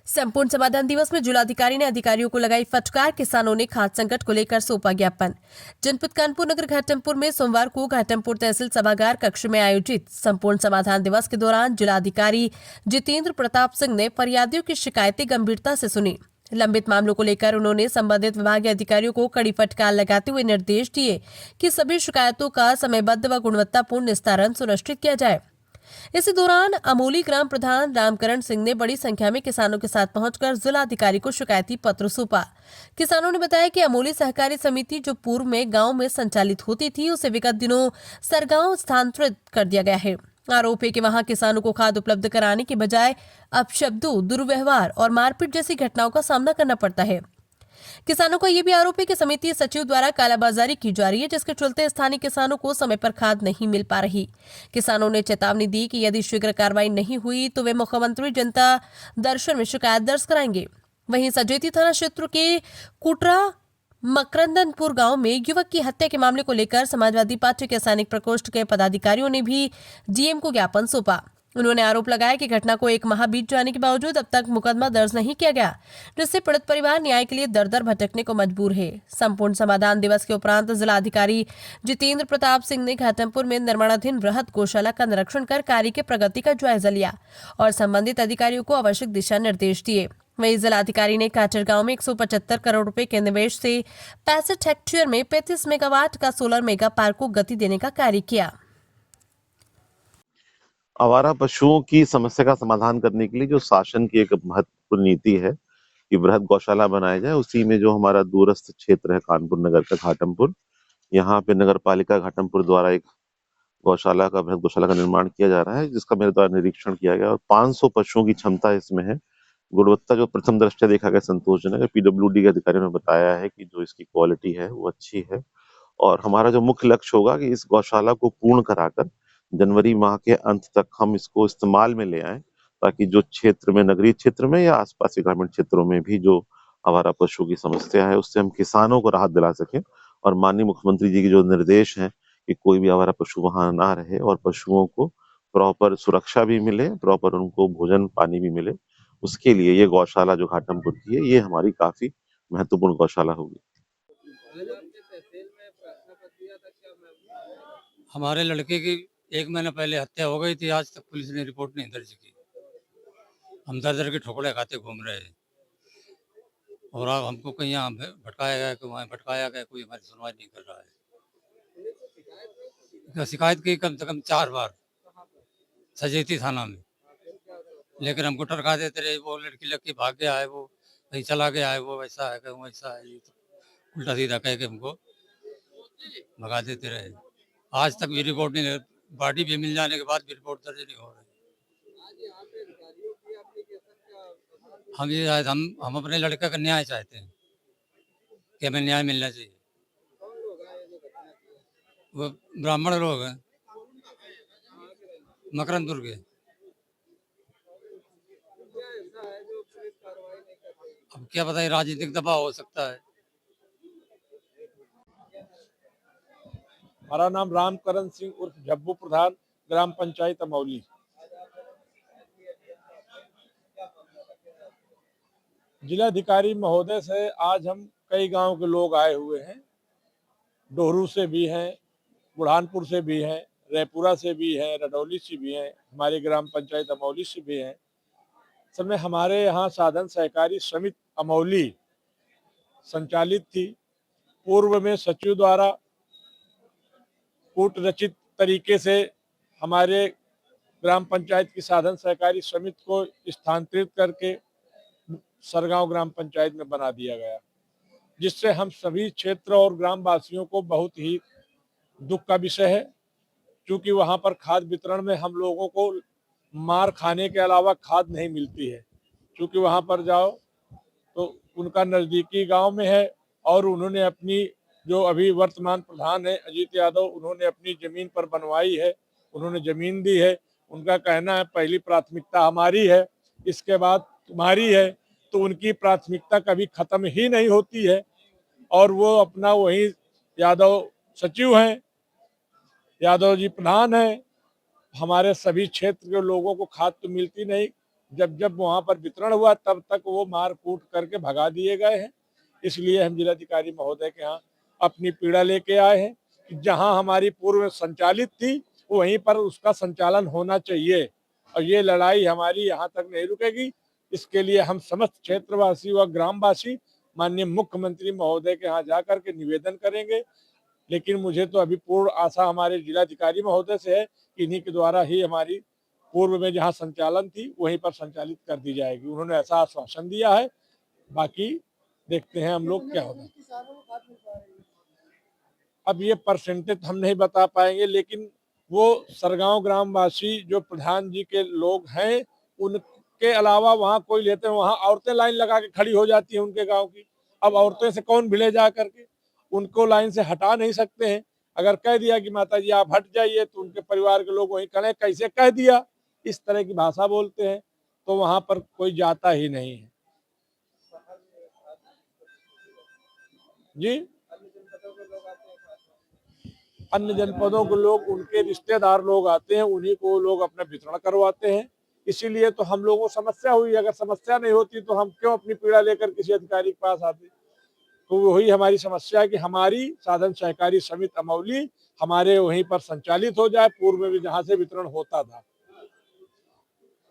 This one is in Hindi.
संपूर्ण समाधान दिवस में जिलाधिकारी ने अधिकारियों को लगाई फटकार। किसानों ने खाद्य संकट को लेकर सौंपा ज्ञापन। जनपद कानपुर नगर घाटमपुर में सोमवार को घाटमपुर तहसील सभागार कक्ष में आयोजित संपूर्ण समाधान दिवस के दौरान जिलाधिकारी जितेंद्र प्रताप सिंह ने फरियादियों की शिकायतें गंभीरता से सुनी। लंबित मामलों को लेकर उन्होंने संबंधित विभागीय अधिकारियों को कड़ी फटकार लगाते हुए निर्देश दिए कि सभी शिकायतों का समयबद्ध व गुणवत्तापूर्ण निस्तारण सुनिश्चित किया जाए। इसी दौरान अमोली ग्राम प्रधान रामकरण सिंह ने बड़ी संख्या में किसानों के साथ पहुंचकर जिलाधिकारी को शिकायती पत्र सौंपा। किसानों ने बताया कि अमोली सहकारी समिति जो पूर्व में गांव में संचालित होती थी, उसे विगत दिनों सरगांव स्थानांतरित कर दिया गया है। आरोप है कि वहां किसानों को खाद उपलब्ध कराने के बजाय अपशब्दों, दुर्व्यवहार और मारपीट जैसी घटनाओं का सामना करना पड़ता है। किसानों का यह भी आरोप है कि समिति सचिव द्वारा कालाबाजारी की जा रही है, जिसके चलते स्थानीय किसानों को समय पर खाद नहीं मिल पा रही। किसानों ने चेतावनी दी कि यदि शीघ्र कार्रवाई नहीं हुई तो वे मुख्यमंत्री जनता दर्शन में शिकायत दर्ज कराएंगे। वहीं सजेती थाना क्षेत्र के कुटरा मकरंदनपुर गांव में युवक की हत्या के मामले को लेकर समाजवादी पार्टी के सैनिक प्रकोष्ठ के पदाधिकारियों ने भी डीएम को ज्ञापन सौंपा। उन्होंने आरोप लगाया कि घटना को 1 माह बीत जाने के बावजूद अब तक मुकदमा दर्ज नहीं किया गया, जिससे पीड़ित परिवार न्याय के लिए दर दर भटकने को मजबूर है। संपूर्ण समाधान दिवस के उपरांत जिलाधिकारी जितेंद्र प्रताप सिंह ने घाटमपुर में निर्माणाधीन वृहद गौशाला का निरीक्षण कर कार्य की प्रगति का जायजा लिया और संबंधित अधिकारियों को आवश्यक दिशा निर्देश दिए। वहीं जिलाधिकारी ने काचर गांव में 175 करोड़ रुपए के निवेश से 65 हेक्टेयर में 35 मेगावाट का सोलर मेगा पार्क को गति देने का कार्य किया। आवारा पशुओं की समस्या का समाधान करने के लिए जो शासन की एक महत्वपूर्ण नीति है कि वृहद गौशाला बनाया जाए, उसी में जो हमारा दूरस्थ क्षेत्र है कानपुर नगर का घाटमपुर, यहाँ पे नगर पालिका घाटमपुर द्वारा एक गौशाला का वृहद गौशाला का निर्माण किया जा रहा है, जिसका मेरे द्वारा निरीक्षण किया गया और 500 पशुओं की क्षमता इसमें है। गुणवत्ता जो प्रथम दृष्टया देखा गया संतोषजनक है। पीडब्ल्यूडी के अधिकारियों ने बताया है कि जो इसकी क्वालिटी है वो अच्छी है और हमारा जो मुख्य लक्ष्य होगा कि इस गौशाला को पूर्ण कराकर जनवरी माह के अंत तक हम इसको इस्तेमाल में ले आएं, ताकि जो क्षेत्र में, नगरीय क्षेत्र में या आसपास के ग्रामीण क्षेत्रों में भी जो आवारा पशु की समस्या है, उससे हम किसानों को राहत दिला सकें और माननीय मुख्यमंत्री जी के जो निर्देश हैं कि कोई भी आवारा पशु वहां ना रहे और पशुओं को प्रॉपर सुरक्षा भी मिले, प्रॉपर उनको भोजन पानी भी मिले, उसके लिए ये गौशाला जो घाटमपुर की है, ये हमारी काफी महत्वपूर्ण गौशाला होगी। हमारे लड़के की 1 महीना पहले हत्या हो गई थी, आज तक पुलिस ने रिपोर्ट नहीं दर्ज की। हम दर-दर के ठोकरे खाते घूम रहे हैं और अब हमको कहीं यहाँ भटकाया गया, कहीं वहाँ भटकाया गया, कोई हमारी सुनवाई नहीं कर रहा है। शिकायत की कम से कम 4 बार सजेती थाना में, लेकिन हमको टरका देते रहे, वो लड़की लड़की भाग गया है, वो कहीं चला गया है, वो वैसा है, कहीं वैसा है, ये तो उल्टा सीधा कह के हमको भगा देते रहे। आज तक भी रिपोर्ट नहीं, बॉडी भी मिल जाने के बाद भी रिपोर्ट दर्ज नहीं हो रही। हम अपने लड़के का न्याय चाहते हैं कि हमें न्याय मिलना चाहिए। वो ब्राह्मण लोग हैं, मकरंदपुर के। अब क्या बताइए, राजनीतिक दबाव हो सकता है। हमारा नाम रामकरण सिंह उर्फ जब्बू प्रधान, ग्राम पंचायत अमौली। जिलाधिकारी महोदय से आज हम कई गांव के लोग आए हुए हैं। डोहरू से भी हैं, बुढ़ानपुर से भी हैं, रैपुरा से भी हैं, रडौली से भी हैं, हमारी ग्राम पंचायत अमौली से भी हैं। सब में हमारे यहाँ साधन सहकारी समिति अमौली संचालित थी। पूर्व में सचिव द्वारा कूट रचित तरीके से हमारे ग्राम पंचायत की साधन सहकारी समिति को स्थानांतरित करके सरगांव ग्राम पंचायत में बना दिया गया, जिससे हम सभी क्षेत्र और ग्राम वासियों को बहुत ही दुख का विषय है। क्योंकि वहां पर खाद वितरण में हम लोगों को मार खाने के अलावा खाद नहीं मिलती है। क्योंकि वहां पर जाओ तो उनका नजदीकी गांव में है और उन्होंने अपनी, जो अभी वर्तमान प्रधान है अजीत यादव, उन्होंने अपनी जमीन पर बनवाई है, उन्होंने जमीन दी है। उनका कहना है पहली प्राथमिकता हमारी है, इसके बाद तुम्हारी है। तो उनकी प्राथमिकता कभी खत्म ही नहीं होती है और वो अपना वही यादव सचिव हैं, यादव जी प्रधान हैं। हमारे सभी क्षेत्र के लोगों को खाद तो मिलती नहीं, जब जब वहां पर वितरण हुआ तब तक वो मार कूट करके भगा दिए गए हैं। इसलिए हम जिलाधिकारी महोदय के यहाँ अपनी पीड़ा लेके आए हैं कि जहां हमारी पूर्व में संचालित थी वहीं पर उसका संचालन होना चाहिए और ये लड़ाई हमारी यहाँ तक नहीं रुकेगी। इसके लिए हम समस्त क्षेत्रवासी व ग्रामवासी माननीय मुख्यमंत्री महोदय के यहाँ जाकर के निवेदन करेंगे। लेकिन मुझे तो अभी पूर्ण आशा हमारे जिलाधिकारी महोदय से है कि इन्हीं के द्वारा ही हमारी पूर्व में जहाँ संचालन थी वहीं पर संचालित कर दी जाएगी। उन्होंने ऐसा आश्वासन दिया है, बाकी देखते हैं हम लोग क्या होगा। अब ये परसेंटेज हम नहीं बता पाएंगे, लेकिन वो सरगांव ग्रामवासी जो प्रधान जी के लोग हैं उनके अलावा वहाँ कोई लेते हैं, वहाँ औरतें लाइन लगा के खड़ी हो जाती हैं उनके गांव की। अब औरतें से कौन भिड़े जा करके, उनको लाइन से हटा नहीं सकते हैं। अगर कह दिया कि माता जी आप हट जाइए तो उनके परिवार के लोग वहीं खड़े, कैसे कह दिया, इस तरह की भाषा बोलते हैं, तो वहां पर कोई जाता ही नहीं है जी। अन्य जनपदों के लोग, उनके रिश्तेदार लोग आते हैं, उन्हीं को लोग अपना वितरण करवाते हैं। इसीलिए तो हम लोगों को समस्या हुई। अगर समस्या नहीं होती तो हम क्यों अपनी पीड़ा लेकर किसी अधिकारी के पास आते। तो वही हमारी समस्या है कि हमारी साधन सहकारी समिति अमौली हमारे वहीं पर संचालित हो जाए, पूर्व में भी जहाँ से वितरण होता था।